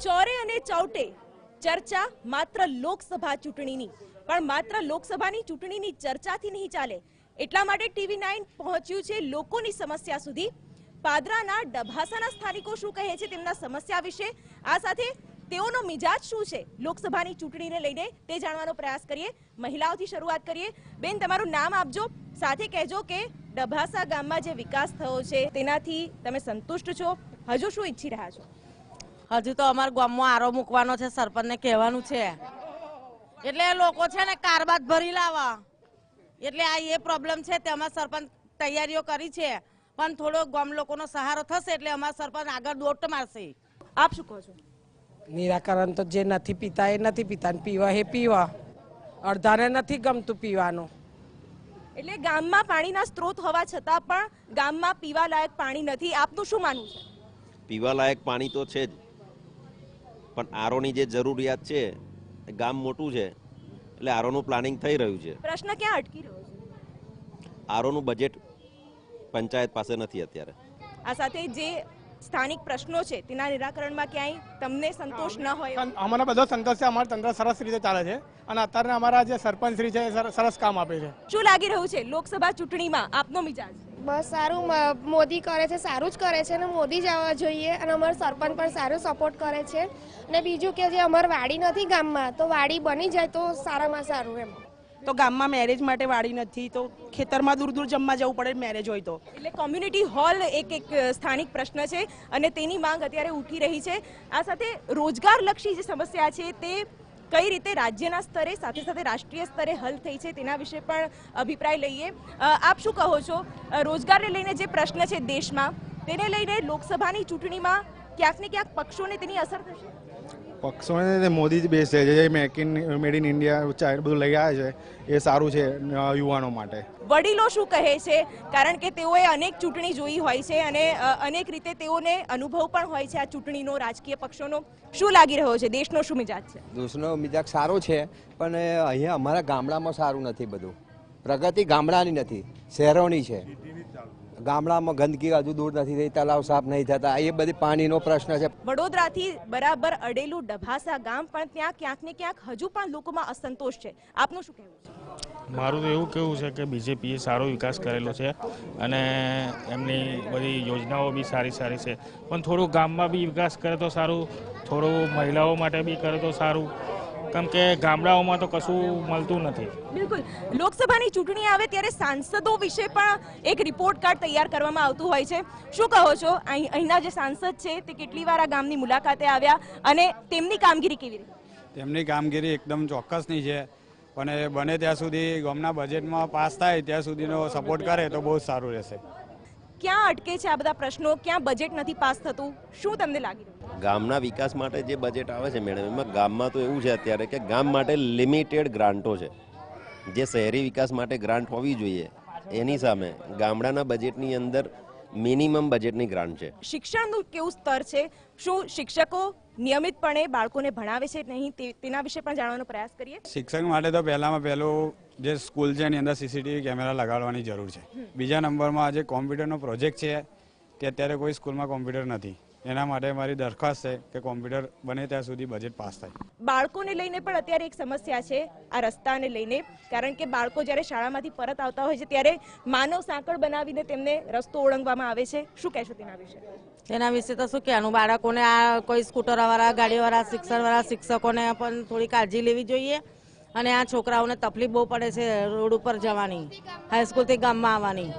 ચોરે અને ચૌટે ચર્ચા માત્ર લોકસભા ચૂંટણીની, પણ માત્ર લોકસભાની ચૂંટણીની ચર્ચાથી નહીં ચાલે. એટલા માટે TV9 પહોંચ્યું છે લોકોની સમસ્યા સુધી. પાદરાના ડભાસાના સ્થાનિકો શું કહે છે તેમના સમસ્યા વિશે, આ સાથે તેઓનો મિજાજ શું છે લોકસભાની ચૂંટણીને લઈને તે જાણવાનો પ્રયાસ કરીએ. મહિલાઓથી શરૂઆત કરીએ. બેન, તમારું નામ આપજો, સાથે કહેજો કે ડભાસા ગામમાં જે વિકાસ થયો છે તેનાથી તમે સંતુષ્ટ છો, હજુ શું ઈચ્છી રહ્યા છો? હજુ તો અમારા ગામમાં આરો મૂકવાનો છે, સરપંચને કહેવાનું છે, એટલે લોકો છે ને કારબાદ ભરી લાવવા, એટલે આ એ પ્રોબ્લેમ છે. તેમાં સરપંચ તૈયારીઓ કરી છે, પણ થોડો ગામ લોકોનો સહારો થશે એટલે અમારા સરપંચ આગળ દોટ મારશે. આપ શું કહો છો? નિરાકરણ તો જે નથી પીતા એ નથી પીતા, પીવા એ પીવા, અડધાને નથી ગમતું પીવાનું. એટલે ગામમાં પાણીના સ્ત્રોત હોવા છતાં પણ ગામમાં પીવા લાયક પાણી નથી. આપનું શું માનવું છે? પીવા લાયક પાણી તો છે જ, પણ આરોની જે જરૂરિયાત છે, ગામ મોટું છે એટલે આરોનું પ્લાનિંગ થઈ રહ્યું છે. પ્રશ્ન ક્યાં અટકી રહ્યો છે? આરોનું બજેટ પંચાયત પાસે નથી અત્યારે. આ સાથે જે સ્થાનિક પ્રશ્નો છે તેના નિરાકરણમાં ક્યાંય તમને સંતોષ ન હોય? અમારા બધો સંતોષ છે. અમારું તંત્ર સરસ રીતે ચાલે છે અને અત્યારે અમારા જે સરપંચ શ્રી છે સરસ કામ આપે છે. શું લાગી રહ્યું છે લોકસભા ચૂંટણીમાં આપનો મિજાજ? બસ સારું, મોદી કરે છે સારું જ કરે છે અને મોદી જ આવવા જોઈએ અને અમારો સરપંચ પણ સારું સપોર્ટ કરે છે. અને બીજું કે જે અમારી વાડી નથી ગામમાં, તો વાડી બની જાય તો સારામાં સારું. એમ તો ગામમાં મેરેજ માટે વાડી નથી, તો ખેતરમાં દૂર દૂર જમવા જવું પડે મેરેજ હોય તો. એટલે કોમ્યુનિટી હોલ એક સ્થાનિક પ્રશ્ન છે અને તેની માંગ અત્યારે ઉઠી રહી છે. આ સાથે રોજગારલક્ષી જે સમસ્યા છે તે કઈ રીતે રાજ્યના સ્તરે સાથે સાથે રાષ્ટ્રીય સ્તરે હલ થઈ છે તેના વિશે પણ અભિપ્રાય લઈએ. આપ શું કહો છો? રોજગારને લઈને જે પ્રશ્ન છે દેશમાં, તેને લઈને લોકસભાની ચૂંટણીમાં ક્યાંક ને ક્યાંક પક્ષોને તેની અસર થશે? પક્ષોને મોદી જ બેસ્ટ છે, જે મેડ ઇન ઇન્ડિયા બધું લઈ આવે છે એ સારું છે યુવાનો માટે. વડીલો શું કહે છે? કારણ કે તેઓએ અનેક ચૂંટણી જોઈ હોય છે અને અનેક રીતે તેઓને અનુભવ પણ હોય છે આ ચૂંટણીનો, રાજકીય પક્ષોનો. શું લાગી રહ્યો છે? દેશનો શું મિજાજ છે? દેશનો મિજાજ સારો છે, પણ અહીંયા અમારા ગામડામાં સારું નથી. બધું પ્રગતિ ગામડાની નથી, શહેરોની છે. ગામડામાં ગંદકી હજુ દૂર નથી થઈ, તલાવ સાફ નહીં થતા, એ બધી પાણીનો પ્રશ્ન છે. વડોદરાથી બરાબર અડેલું ડભાસા ગામ, પણ ત્યાં ક્યાંક ને ક્યાંક હજુ પણ લોકોમાં અસંતોષ છે. આપનું શું કહેવું છે? મારું તો એવું કહેવું છે કે બીજેપીએ સારો વિકાસ કરેલો છે અને એમની બધી યોજનાઓ બી સારી છે, પણ થોડું ગામમાં બી વિકાસ કરે તો સારું, થોડું મહિલાઓ માટે બી કરે તો સારું, કેમ કે ગામડાઓમાં તો કશું મળતું નથી. બિલકુલ. લોકસભાની ચૂંટણી આવે ત્યારે સાંસદો વિશે પણ એક રિપોર્ટ કાર્ડ તૈયાર કરવામાં આવતું હોય છે. શું કહો છો? અહીંના જે સાંસદ છે તે કેટલી વાર આ ગામની મુલાકાતે આવ્યા અને તેમની કામગીરી કેવી રહી? તેમની કામગીરી એકદમ ચોક્કસની છે, પણ બને ત્યાં સુધી ગામના બજેટમાં પાસ થાય ત્યાં સુધીનો સપોર્ટ કરે તો બહુ સારું રહેશે. ક્યાં અટકે છે આ બધા પ્રશ્નો? ક્યાં બજેટ નથી પાસ થતું? શું તમને લાગી રહ્યું? ગામના વિકાસ માટે જે બજેટ આવે છે મેડમ, એમાં ગામમાં તો એવું છે અત્યારે કે ગામ માટે લિમિટેડ ગ્રાન્ટો છે. જે શહેરી વિકાસ માટે ગ્રાન્ટ હોવી જોઈએ એની સામે ગામડાના બજેટની અંદર મિનિમમ બજેટની ગ્રાન્ટ છે. શિક્ષણનું કેવું સ્તર છે? શું શિક્ષકો નિયમિતપણે બાળકોને ભણાવે છે નહીં તેના વિશે પણ જાણવાનો પ્રયાસ કરીએ. શિક્ષક માટે તો પહેલામાં પહેલું જે સ્કૂલ છે એની અંદર CCTV કેમેરા લગાડવાની જરૂર છે. બીજા નંબરમાં જે કોમ્પ્યુટરનો પ્રોજેક્ટ છે તે અત્યારે કોઈ સ્કૂલમાં કોમ્પ્યુટર નથી. એના માટે મારી દરખાસ્ત છે કે કોમ્પ્યુટર બને ત્યાં સુધી બજેટ પાસ થાય. બાળકોને લઈને પણ અત્યારે એક સમસ્યા છે આ રસ્તાને લઈને, કારણ કે બાળકો જ્યારે શાળામાંથી પરત આવતા હોય છે ત્યારે માનવ સાંકળ બનાવીને તેમને રસ્તો ઓળંગવામાં આવે છે. શું કહેશો તેના વિશે? તેના વિશે તો શું કહેવાનું, બાળકોને આ કોઈ સ્કૂટરવાળા, ગાડીવાળા, શિક્ષણવાળા શિક્ષકોને પણ થોડી કાળજી લેવી જોઈએ. અને આ છોકરાઓને તકલીફ બહુ પડે છે રોડ ઉપર જવાની, હાઈસ્કૂલથી ગામમાં આવવાની,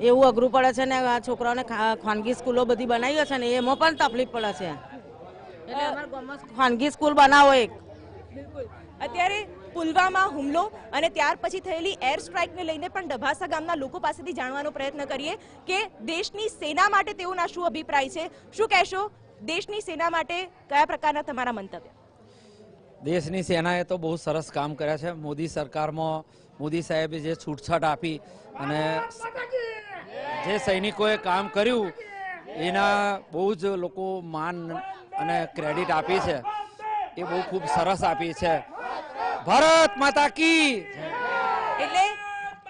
એવું અઘરું પડે છે ને. આ છોકરાઓને ખાનગી સ્કૂલો બધી બનાવી છે ને એમાં પણ તકલીફ પડે છે, એટલે અમારા ગામમાં ખાનગી સ્કૂલ બનાવો એક. બિલકુલ. અત્યારે પુલવામા હુમલો અને ત્યાર પછી થયેલી એર સ્ટ્રાઇકને લઈને પણ ડભાસા ગામના લોકો પાસેથી જાણવાનો પ્રયત્ન કરીએ કે દેશની સેના માટે તેઓના શું અભિપ્રાય છે. શું કહેશો? દેશની સેના માટે કયા પ્રકારના તમારા મંતવ્ય? દેશની સેનાએ તો બહુ સરસ કામ કર્યા છે. મોદી સરકારમાં મોદી સાહેબે જે છૂટછાટ આપી અને જે સૈનિકોએ કામ કર્યું એના બહુ જ લોકો માન અને ક્રેડિટ આપી છે, એ બહુ ખૂબ સરસ આપી છે. ભારત માતા કી. એટલે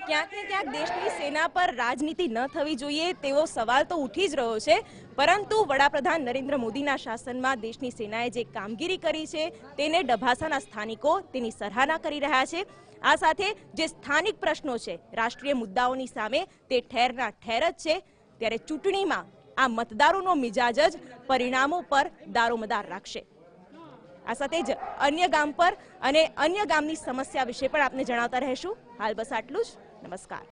ક્યાંક ને ક્યાંક દેશની સેના પર રાજનીતિ ન થવી જોઈએ તેવો સવાલ તો ઉઠી જ રહ્યો છે, પરંતુ વડાપ્રધાન નરેન્દ્ર મોદીના શાસનમાં દેશની સેનાએ જે કામગીરી કરી છે તેને ડભાસાના સ્થાનિકો તેની સરાહના કરી રહ્યા છે। આ સાથે જે સ્થાનિક પ્રશ્નો છે, રાષ્ટ્રીય મુદ્દાઓની સામે તે ઠેરના ઠેર જ છે, ત્યારે ચૂંટણીમાં આ મતદારોનો મિજાજ જ પરિણામો પર દારોમદાર રાખશે। આ સાથે જ અન્ય ગામ પર અને અન્ય ગામની સમસ્યા વિશે પણ આપને જણાવતા રહેશું। હાલ બસ આટલું જ। નમસ્કાર।